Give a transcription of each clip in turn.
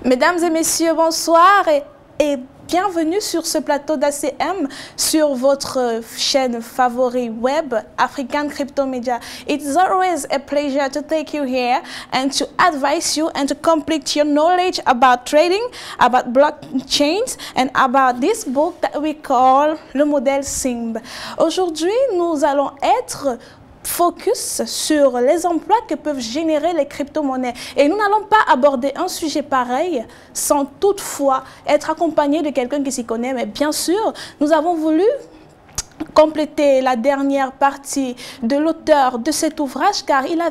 Mesdames et messieurs, bonsoir et bienvenue sur ce plateau d'ACM sur votre chaîne favorite web, African Crypto Media. It's always a pleasure to take you here and to advise you and to complete your knowledge about trading, about blockchains and about this book that we call le modèle SIMB. Aujourd'hui, nous allons être focus sur les emplois que peuvent générer les crypto-monnaies. Et nous n'allons pas aborder un sujet pareil sans toutefois être accompagné de quelqu'un qui s'y connaît. Mais bien sûr, nous avons voulu compléter la dernière partie de l'auteur de cet ouvrage car il a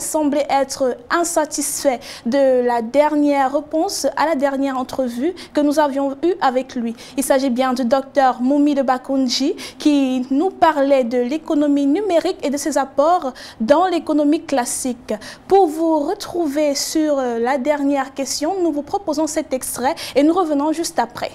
semblé être insatisfait de la dernière réponse à la dernière entrevue que nous avions eue avec lui. Il s'agit bien du docteur Moumi Debakoundji qui nous parlait de l'économie numérique et de ses apports dans l'économie classique. Pour vous retrouver sur la dernière question, nous vous proposons cet extrait et nous revenons juste après.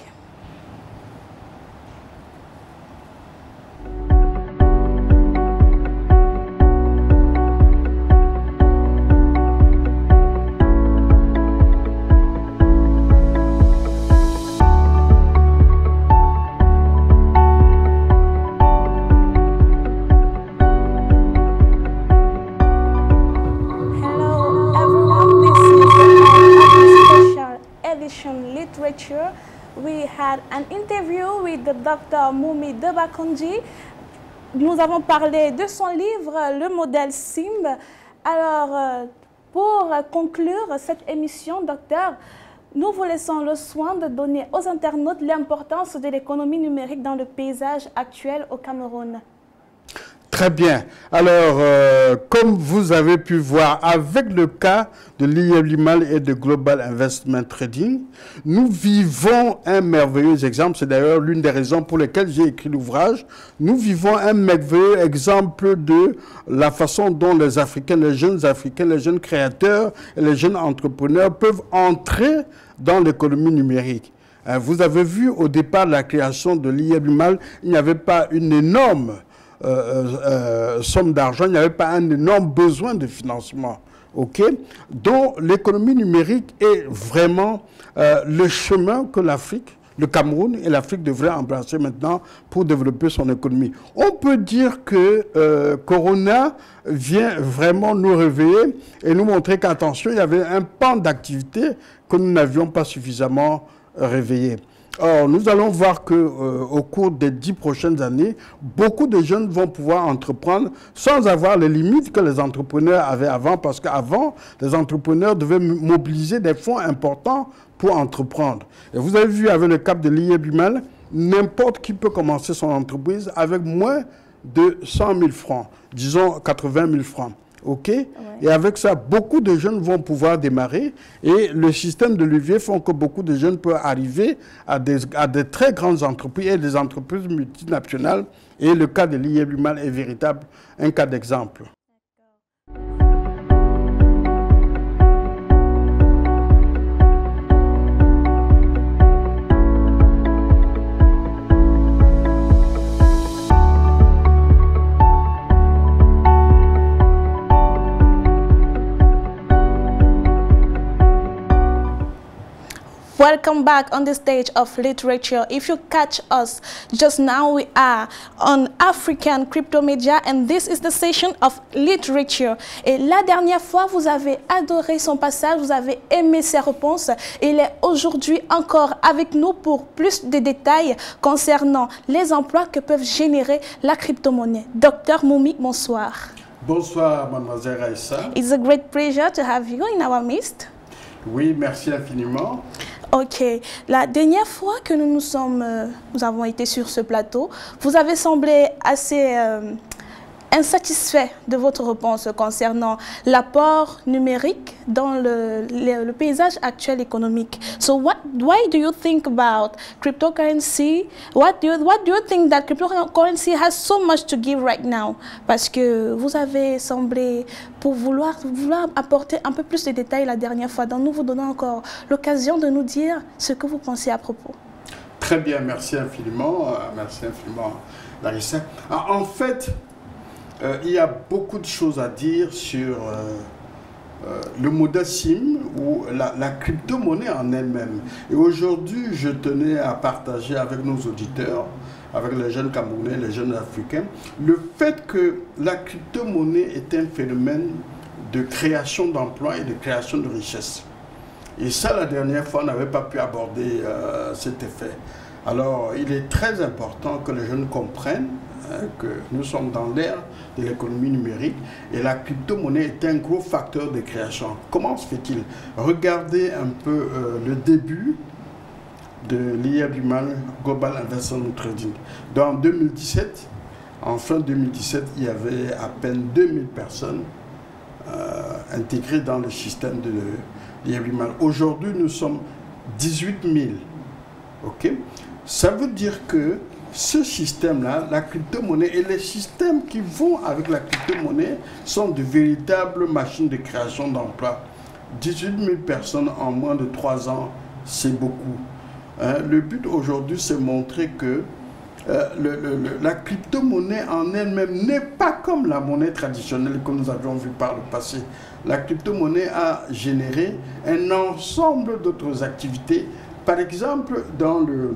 Literature. We had an interview with the Dr. Moumi Debakoundji. Nous avons parlé de son livre, Le modèle SIMB. Alors, pour conclure cette émission, docteur, nous vous laissons le soin de donner aux internautes l'importance de l'économie numérique dans le paysage actuel au Cameroun. Très bien. Alors, comme vous avez pu voir avec le cas de l'IELIMAL et de Global Investment Trading, nous vivons un merveilleux exemple. C'est d'ailleurs l'une des raisons pour lesquelles j'ai écrit l'ouvrage. Nous vivons un merveilleux exemple de la façon dont les Africains, les jeunes créateurs et les jeunes entrepreneurs peuvent entrer dans l'économie numérique. Vous avez vu au départ la création de l'IELIMAL, il n'y avait pas une énorme somme d'argent, il n'y avait pas un énorme besoin de financement. Donc l'économie numérique est vraiment le chemin que l'Afrique, le Cameroun et l'Afrique devraient embrasser maintenant pour développer son économie. On peut dire que Corona vient vraiment nous réveiller et nous montrer qu'attention, il y avait un pan d'activité que nous n'avions pas suffisamment réveillé. Or, nous allons voir qu'au cours des 10 prochaines années, beaucoup de jeunes vont pouvoir entreprendre sans avoir les limites que les entrepreneurs avaient avant, parce qu'avant, les entrepreneurs devaient mobiliser des fonds importants pour entreprendre. Et vous avez vu avec le cap de l'IELIMAL, n'importe qui peut commencer son entreprise avec moins de 100 000 francs, disons 80 000 francs. Ouais. Et avec ça, beaucoup de jeunes vont pouvoir démarrer et le système de levier font que beaucoup de jeunes peuvent arriver à des très grandes entreprises et des entreprises multinationales. Et le cas de l'IELIMAL est véritable, un cas d'exemple. Welcome back on the stage of literature. If you catch us just now, we are on African Crypto Media and this is the session of literature. Et la dernière fois, vous avez adoré son passage, vous avez aimé ses réponses. Il est aujourd'hui encore avec nous pour plus de détails concernant les emplois que peuvent générer la crypto-monnaie. Docteur Moumi, bonsoir. Bonsoir, mademoiselle Raissa. It's a great pleasure to have you in our midst. Oui, merci infiniment. Ok. La dernière fois que nous avons été sur ce plateau, vous avez semblé assez insatisfait de votre réponse concernant l'apport numérique dans le paysage actuel économique. So why do you think about cryptocurrency? What do you think that cryptocurrency has so much to give right now? Parce que vous avez semblé pour vouloir apporter un peu plus de détails la dernière fois. Donc nous vous donnons encore l'occasion de nous dire ce que vous pensez à propos. Très bien, merci infiniment, Larissa. En fait, il y a beaucoup de choses à dire sur le modèle SIM ou la crypto-monnaie en elle-même. Et aujourd'hui, je tenais à partager avec nos auditeurs, avec les jeunes Camerounais, les jeunes Africains, le fait que la crypto-monnaie est un phénomène de création d'emplois et de création de richesses. Et ça, la dernière fois, on n'avait pas pu aborder cet effet. Alors, il est très important que les jeunes comprennent que nous sommes dans l'ère de l'économie numérique et la crypto-monnaie est un gros facteur de création. Comment se fait-il? Regardez un peu le début de l'IABIMAL Global Investment Trading. En 2017, en fin 2017, il y avait à peine 2000 personnes intégrées dans le système de l'IABIMAL. Aujourd'hui, nous sommes 18 000. Okay? Ça veut dire que ce système-là, la crypto-monnaie et les systèmes qui vont avec la crypto-monnaie sont de véritables machines de création d'emplois. 18 000 personnes en moins de 3 ans, c'est beaucoup. Le but aujourd'hui, c'est montrer que la crypto-monnaie en elle-même n'est pas comme la monnaie traditionnelle que nous avions vu par le passé. La crypto-monnaie a généré un ensemble d'autres activités. Par exemple, dans le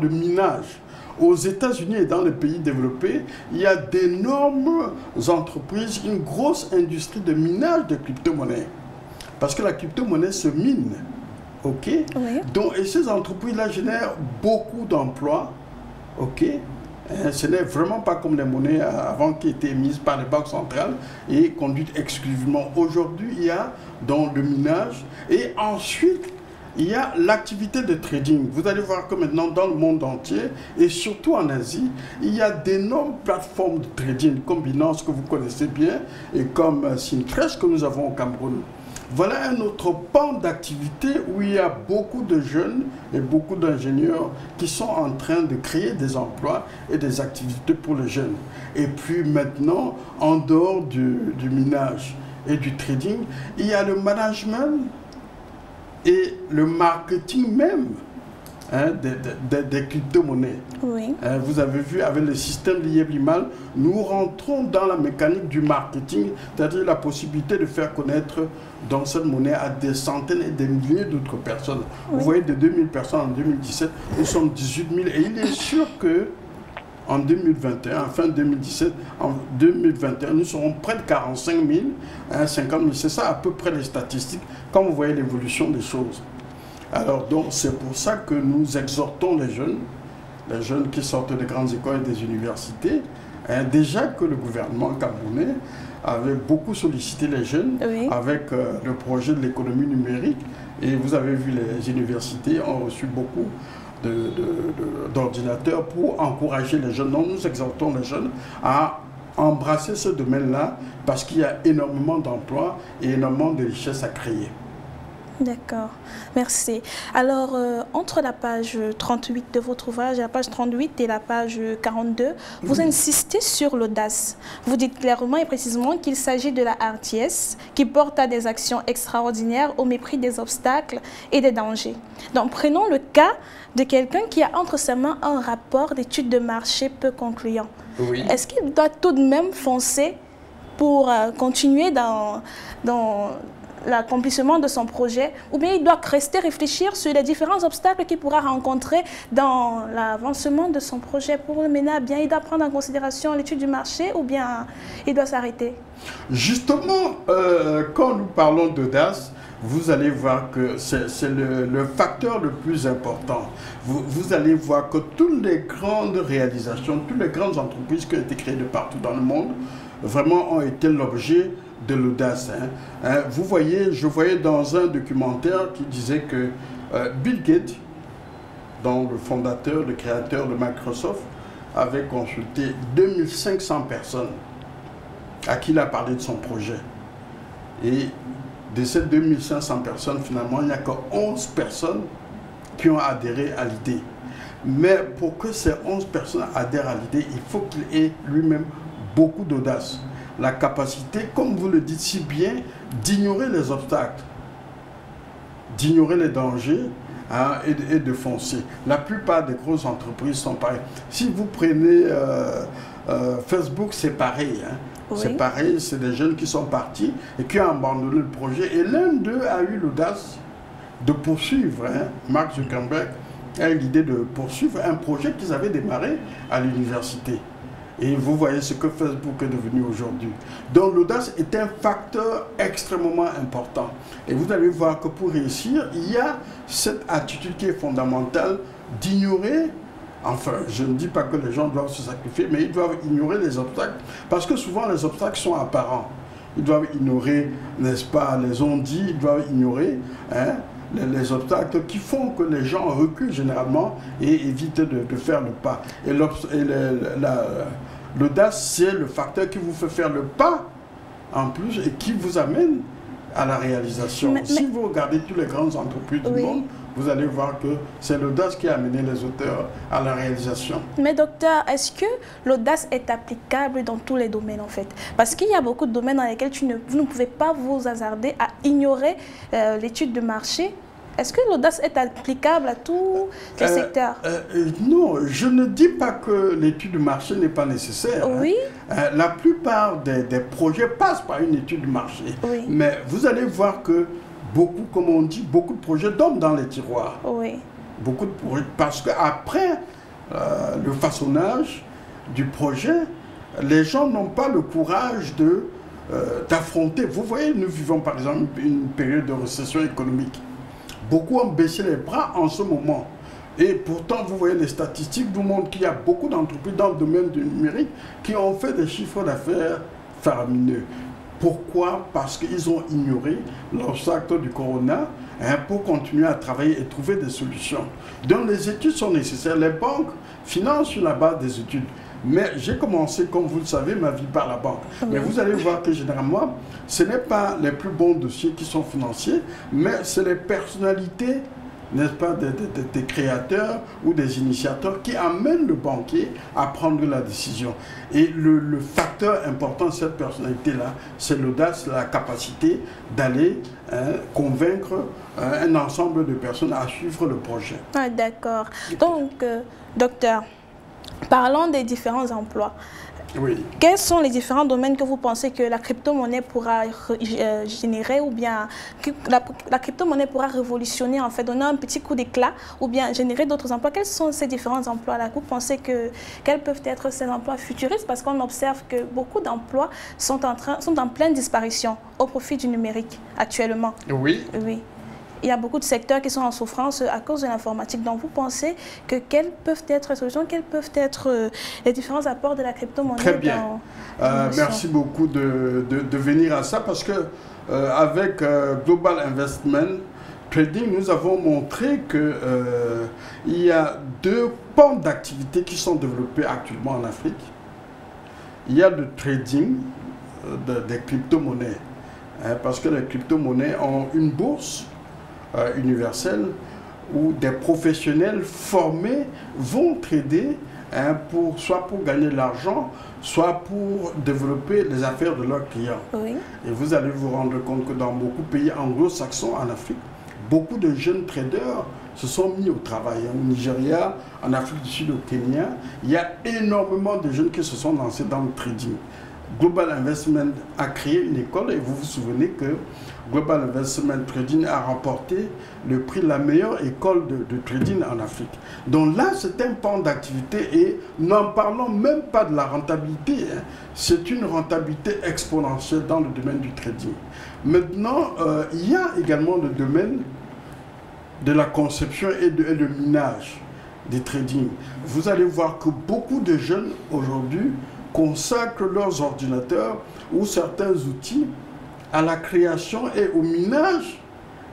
minage. Aux États-Unis et dans les pays développés, il y a d'énormes entreprises, une grosse industrie de minage de crypto-monnaie. Parce que la crypto-monnaie se mine. OK? Oui. Donc, et ces entreprises-là génèrent beaucoup d'emplois. OK? Ce n'est vraiment pas comme les monnaies avant qui étaient émises par les banques centrales et conduites exclusivement. Aujourd'hui, il y a dans le minage et ensuite, il y a l'activité de trading. Vous allez voir que maintenant, dans le monde entier, et surtout en Asie, il y a d'énormes plateformes de trading, comme Binance, que vous connaissez bien, et comme Syntrace, que nous avons au Cameroun. Voilà un autre pan d'activité où il y a beaucoup de jeunes et beaucoup d'ingénieurs qui sont en train de créer des emplois et des activités pour les jeunes. Et puis maintenant, en dehors du minage et du trading, il y a le management et le marketing même des crypto-monnaies. Oui. Vous avez vu avec le système d'IABIMAL, nous rentrons dans la mécanique du marketing, c'est-à-dire la possibilité de faire connaître dans cette monnaie à des centaines et des milliers d'autres personnes. Oui. Vous voyez, de 2000 personnes en 2017, nous sommes 18 000 et il est sûr que en 2021, en fin 2017, en 2021, nous serons près de 45 000, 50 000. C'est ça à peu près les statistiques, quand vous voyez l'évolution des choses. Alors donc, c'est pour ça que nous exhortons les jeunes qui sortent des grandes écoles et des universités, déjà que le gouvernement camerounais avait beaucoup sollicité les jeunes oui. avec le projet de l'économie numérique. Et vous avez vu, les universités ont reçu beaucoup d'ordinateurs pour encourager les jeunes. Donc nous exhortons les jeunes à embrasser ce domaine-là parce qu'il y a énormément d'emplois et énormément de richesses à créer. D'accord, merci. Alors, entre la page 38 de votre ouvrage, la page 38 et la page 42, vous insistez sur l'audace. Vous dites clairement et précisément qu'il s'agit de la hardiesse qui porte à des actions extraordinaires au mépris des obstacles et des dangers. Donc, prenons le cas de quelqu'un qui a entre ses mains un rapport d'études de marché peu concluant. Oui. Est-ce qu'il doit tout de même foncer pour continuer dans l'accomplissement de son projet, ou bien il doit rester réfléchir sur les différents obstacles qu'il pourra rencontrer dans l'avancement de son projet pour le mener à bien? Il doit prendre en considération l'étude du marché ou bien il doit s'arrêter? Justement, quand nous parlons d'audace, vous allez voir que c'est le facteur le plus important. Vous allez voir que toutes les grandes réalisations, toutes les grandes entreprises qui ont été créées de partout dans le monde, vraiment ont été l'objet de l'audace. Vous voyez, je voyais dans un documentaire qui disait que Bill Gates, donc le fondateur, le créateur de Microsoft, avait consulté 2500 personnes à qui il a parlé de son projet. Et de ces 2500 personnes, finalement, il n'y a que 11 personnes qui ont adhéré à l'idée. Mais pour que ces 11 personnes adhèrent à l'idée, il faut qu'il ait lui-même beaucoup d'audace. La capacité, comme vous le dites si bien, d'ignorer les obstacles, d'ignorer les dangers et de foncer. La plupart des grosses entreprises sont pareilles. Si vous prenez Facebook, c'est pareil. Oui. C'est pareil, c'est des jeunes qui sont partis et qui ont abandonné le projet. Et l'un d'eux a eu l'audace de poursuivre. Mark Zuckerberg a eu l'idée de poursuivre un projet qu'ils avaient démarré à l'université. Et vous voyez ce que Facebook est devenu aujourd'hui. Donc l'audace est un facteur extrêmement important. Et vous allez voir que pour réussir, il y a cette attitude qui est fondamentale d'ignorer, enfin, je ne dis pas que les gens doivent se sacrifier, mais ils doivent ignorer les obstacles. Parce que souvent, les obstacles sont apparents. Ils doivent ignorer, n'est-ce pas, les on-dit, ils doivent ignorer les obstacles qui font que les gens reculent généralement et évitent de faire le pas. Et l'audace, c'est le facteur qui vous fait faire le pas en plus et qui vous amène à la réalisation. Si vous regardez toutes les grandes entreprises du monde, vous allez voir que c'est l'audace qui a amené les auteurs à la réalisation. Mais docteur, est-ce que l'audace est applicable dans tous les domaines en fait? Parce qu'il y a beaucoup de domaines dans lesquels vous ne pouvez pas vous hasarder à ignorer l'étude de marché. Est-ce que l'audace est applicable à tous les secteurs? Non, je ne dis pas que l'étude de marché n'est pas nécessaire. Oui. La plupart des projets passent par une étude de marché. Oui. Mais vous allez voir que beaucoup, comme on dit, beaucoup de projets tombent dans les tiroirs. Oui. Beaucoup de projets, parce qu'après le façonnage du projet, les gens n'ont pas le courage d'affronter. Vous voyez, nous vivons par exemple une période de récession économique. Beaucoup ont baissé les bras en ce moment. Et pourtant, vous voyez, les statistiques vous montrent qu'il y a beaucoup d'entreprises dans le domaine du numérique qui ont fait des chiffres d'affaires faramineux. Pourquoi? Parce qu'ils ont ignoré l'obstacle du corona pour continuer à travailler et trouver des solutions. Donc les études sont nécessaires. Les banques financent sur la base des études. Mais j'ai commencé, comme vous le savez, ma vie par la banque. Mais vous allez voir que généralement, ce n'est pas les plus bons dossiers qui sont financiers, mais c'est les personnalités, n'est-ce pas, des créateurs ou des initiateurs qui amènent le banquier à prendre la décision. Et le facteur important de cette personnalité-là, c'est l'audace, la capacité d'aller convaincre un ensemble de personnes à suivre le projet. Ah, d'accord. Donc, docteur, parlons des différents emplois. Oui. Quels sont les différents domaines que vous pensez que la crypto-monnaie pourra générer ou bien que la crypto-monnaie pourra révolutionner, en fait, donner un petit coup d'éclat ou bien générer d'autres emplois? Quels sont ces différents emplois-là? Vous pensez quels peuvent être ces emplois futuristes? Parce qu'on observe que beaucoup d'emplois sont en pleine disparition au profit du numérique actuellement. Oui. Oui. Il y a beaucoup de secteurs qui sont en souffrance à cause de l'informatique. Donc, vous pensez que quelles peuvent être les solutions, quels peuvent être les différents apports de la crypto-monnaie? Très bien. Merci beaucoup de venir à ça parce que avec Global Investment Trading, nous avons montré qu'il y a deux pans d'activité qui sont développés actuellement en Afrique. Il y a le trading des crypto-monnaies, parce que les crypto-monnaies ont une bourse universelle où des professionnels formés vont trader soit pour gagner de l'argent, soit pour développer les affaires de leurs clients. Oui. Et vous allez vous rendre compte que dans beaucoup de pays anglo-saxons en Afrique, beaucoup de jeunes traders se sont mis au travail. Au Nigeria, en Afrique du Sud, au Kenya, il y a énormément de jeunes qui se sont lancés dans le trading. Global Investment a créé une école et vous vous souvenez que Global Investment Trading a remporté le prix de la meilleure école de trading en Afrique. Donc là, c'est un pan d'activité et n'en parlons même pas de la rentabilité. C'est une rentabilité exponentielle dans le domaine du trading. Maintenant, il y a également le domaine de la conception et de minage des trading. Vous allez voir que beaucoup de jeunes aujourd'hui consacrent leurs ordinateurs ou certains outils à la création et au minage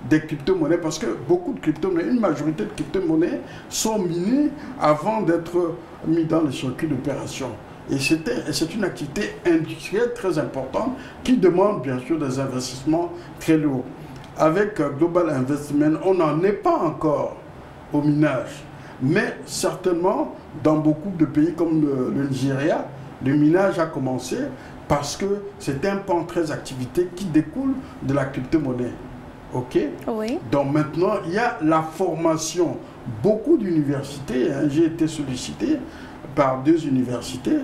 des crypto-monnaies parce que beaucoup de crypto-monnaies, une majorité de crypto-monnaies sont minées avant d'être mis dans les circuits d'opération. Et c'est une activité industrielle très importante qui demande bien sûr des investissements très lourds. Avec Global Investment, on n'en est pas encore au minage. Mais certainement, dans beaucoup de pays comme le Nigeria, le minage a commencé parce que c'est un pan très activité qui découle de la crypto-monnaie. OK? Oui. Donc maintenant, il y a la formation. Beaucoup d'universités, j'ai été sollicité par 2 universités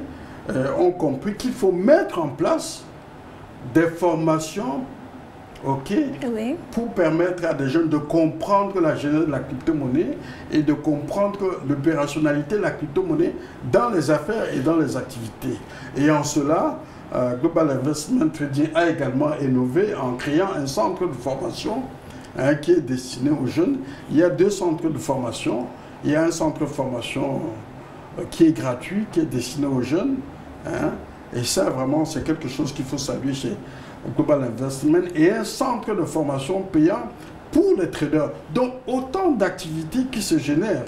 ont compris qu'il faut mettre en place des formations, ok, Oui. pour permettre à des jeunes de comprendre la genèse de la crypto-monnaie et de comprendre l'opérationnalité de la crypto-monnaie dans les affaires et dans les activités. Et en cela, Global Investment Trading a également innové en créant un centre de formation qui est destiné aux jeunes. Il y a 2 centres de formation. Il y a un centre de formation qui est gratuit, qui est destiné aux jeunes. Et ça, vraiment, c'est quelque chose qu'il faut saluer chez Global Investment. Et un centre de formation payant pour les traders. Donc, autant d'activités qui se génèrent.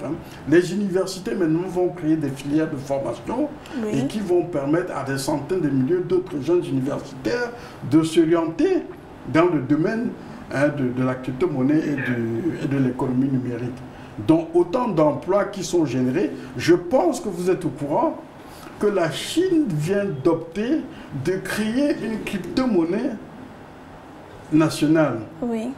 Les universités, maintenant, vont créer des filières de formation et qui vont permettre à des centaines de milliers d'autres jeunes universitaires de s'orienter dans le domaine de la crypto-monnaie et de l'économie numérique. Donc, autant d'emplois qui sont générés. Je pense que vous êtes au courant que la Chine vient d'opter de créer une crypto-monnaie nationale,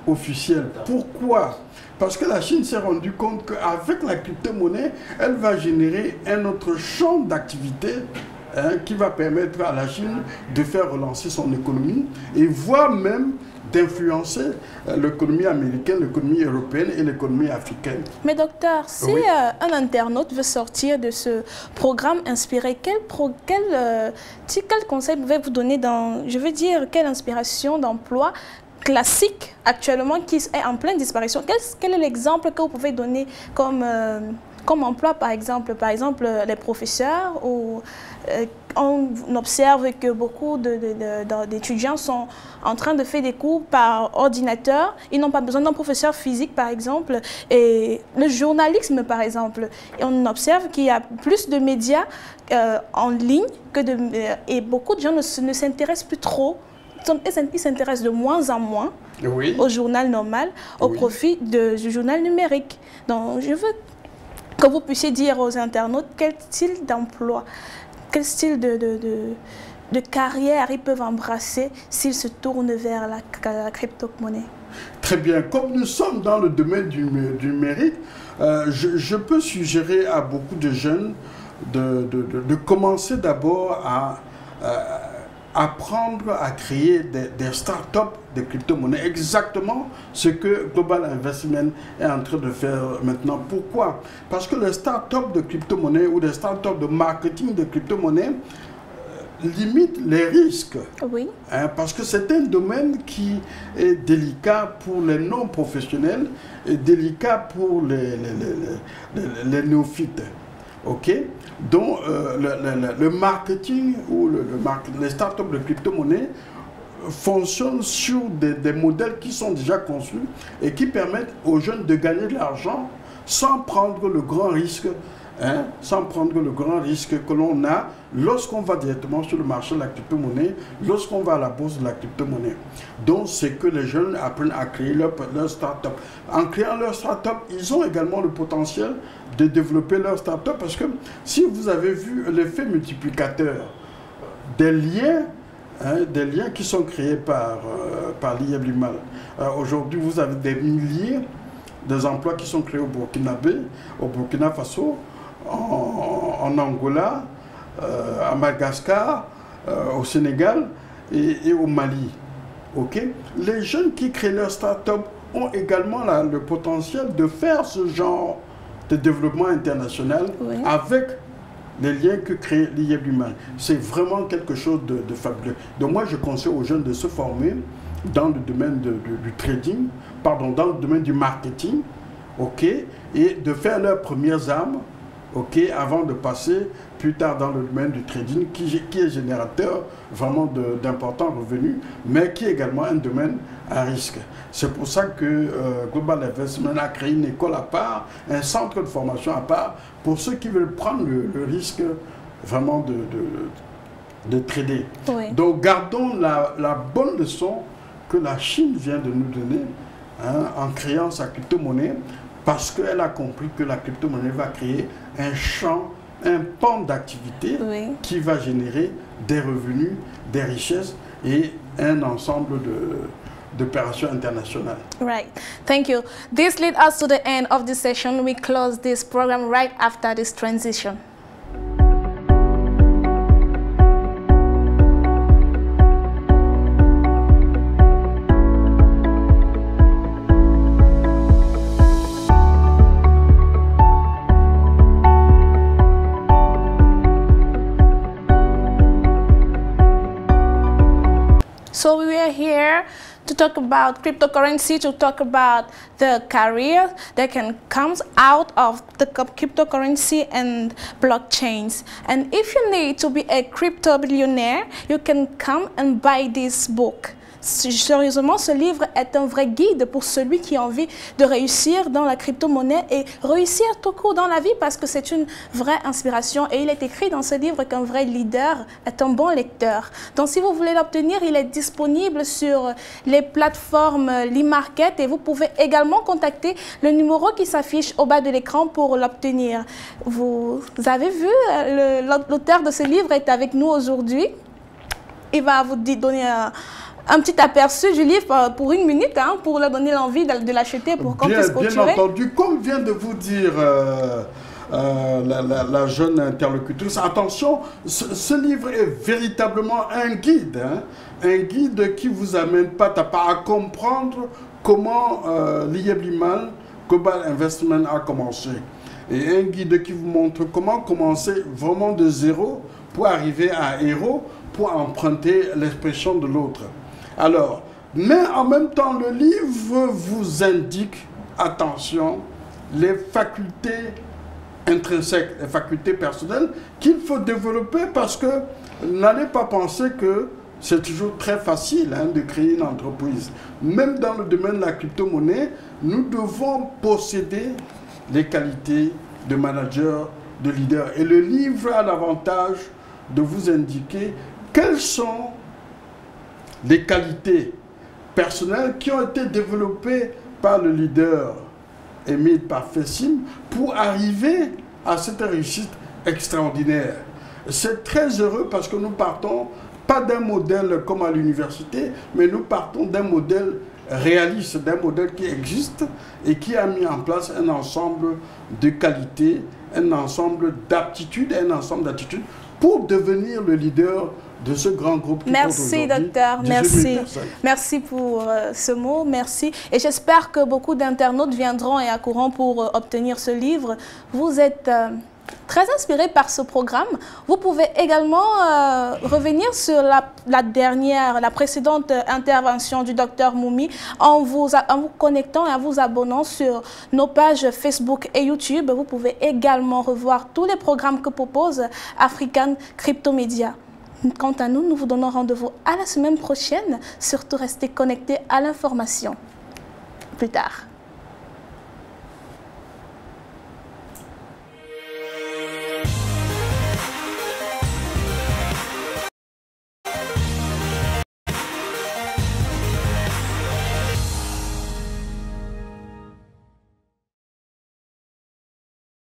officielle. Pourquoi? Parce que la Chine s'est rendue compte qu'avec la crypto-monnaie, elle va générer un autre champ d'activité qui va permettre à la Chine de faire relancer son économie et voire même d'influencer l'économie américaine, l'économie européenne et l'économie africaine. Mais docteur, si un internaute veut sortir de ce programme inspiré, quel conseil pouvez-vous donner dans, je veux dire, quelle inspiration d'emploi classique actuellement qui est en pleine disparition? Quel est l'exemple que vous pouvez donner comme emploi, par exemple les professeurs ou on observe que beaucoup d'étudiants sont en train de faire des cours par ordinateur. Ils n'ont pas besoin d'un professeur physique, par exemple. Et le journalisme, par exemple. Et on observe qu'il y a plus de médias en ligne et beaucoup de gens ne s'intéressent plus trop. Ils s'intéressent de moins en moins au journal normal au profit du journal numérique. Donc, je veux que vous puissiez dire aux internautes quel style d'emploi, quel style de carrière ils peuvent embrasser s'ils se tournent vers la crypto-monnaie. Très bien. Comme nous sommes dans le domaine du numérique, je peux suggérer à beaucoup de jeunes de commencer d'abord à apprendre à créer des startups de crypto-monnaie. Exactement ce que Global Investment est en train de faire maintenant. Pourquoi? Parce que les startups de crypto-monnaie ou des startups de marketing de crypto-monnaie limitent les risques. Oui. Parce que c'est un domaine qui est délicat pour les non-professionnels et délicat pour les néophytes. Ok, donc le marketing ou les startups de crypto-monnaie fonctionnent sur des modèles qui sont déjà conçus et qui permettent aux jeunes de gagner de l'argent sans prendre le grand risque, que l'on a lorsqu'on va directement sur le marché de la crypto-monnaie, lorsqu'on va à la bourse de la crypto-monnaie. Donc, c'est que les jeunes apprennent à créer leur start-up. En créant leur start-up, ils ont également le potentiel de développer leur start-up parce que si vous avez vu l'effet multiplicateur des liens qui sont créés par l'IA-Limal. Aujourd'hui, vous avez des milliers d'emplois qui sont créés au Burkina Faso, en Angola, à Madagascar, au Sénégal et au Mali. Okay? Les jeunes qui créent leur start-up ont également le potentiel de faire ce genre de développement international avec les liens que crée l'IA-Limal. C'est vraiment quelque chose de fabuleux. Donc moi, je conseille aux jeunes de se former dans le domaine du trading, dans le domaine du marketing, et de faire leurs premières armes, avant de passer plus tard dans le domaine du trading, qui est générateur vraiment d'importants revenus, mais qui est également un domaine à risque. C'est pour ça que Global Investment a créé une école à part, un centre de formation à part, pour ceux qui veulent prendre le risque vraiment de trader. Oui. Donc gardons la bonne leçon que la Chine vient de nous donner en créant sa crypto-monnaie, parce qu'elle a compris que la crypto-monnaie va créer un pan d'activité qui va générer des revenus, des richesses et un ensemble d'opérations internationales. Right. Thank you. This leads us to the end of this session. We close this program right after this transition. to talk about cryptocurrency, to talk about the career that can come out of the cryptocurrency and blockchains. And if you need to be a crypto billionaire, you can come and buy this book. Sérieusement, ce livre est un vrai guide pour celui qui a envie de réussir dans la crypto-monnaie et réussir tout court dans la vie parce que c'est une vraie inspiration. Et il est écrit dans ce livre qu'un vrai leader est un bon lecteur. Donc si vous voulez l'obtenir, il est disponible sur les plateformes l'e-market et vous pouvez également contacter le numéro qui s'affiche au bas de l'écran pour l'obtenir. Vous avez vu, l'auteur de ce livre est avec nous aujourd'hui. Il va vous donner un petit aperçu du livre pour 1 minute, hein, pour leur donner l'envie de l'acheter pour qu'on puisse procurer. Bien entendu, comme vient de vous dire la jeune interlocutrice, attention, ce livre est véritablement un guide, hein, un guide qui vous amène pas à pas à comprendre comment l'IEBLIMAL Global Investment a commencé. Et un guide qui vous montre comment commencer vraiment de zéro pour arriver à héros, pour emprunter l'expression de l'autre. Alors, mais en même temps, le livre vous indique, attention, les facultés intrinsèques, les facultés personnelles qu'il faut développer parce que n'allez pas penser que c'est toujours très facile hein, de créer une entreprise. Même dans le domaine de la crypto-monnaie, nous devons posséder les qualités de manager, de leader. Et le livre a l'avantage de vous indiquer quelles sont les qualités personnelles qui ont été développées par le leader Émile Parfait-Sim pour arriver à cette réussite extraordinaire. C'est très heureux parce que nous partons pas d'un modèle comme à l'université, mais nous partons d'un modèle réaliste, d'un modèle qui existe et qui a mis en place un ensemble de qualités, un ensemble d'aptitudes, un ensemble d'attitudes pour devenir le leader de ce grand groupe qui merci docteur, merci. Merci pour ce mot, merci. Et j'espère que beaucoup d'internautes viendront et accourront pour obtenir ce livre. Vous êtes très inspiré par ce programme. Vous pouvez également revenir sur la précédente intervention du docteur Moumi en vous connectant et en vous abonnant sur nos pages Facebook et YouTube. Vous pouvez également revoir tous les programmes que propose African Crypto Media. Quant à nous, nous vous donnons rendez-vous à la semaine prochaine. Surtout, restez connectés à l'information. Plus tard.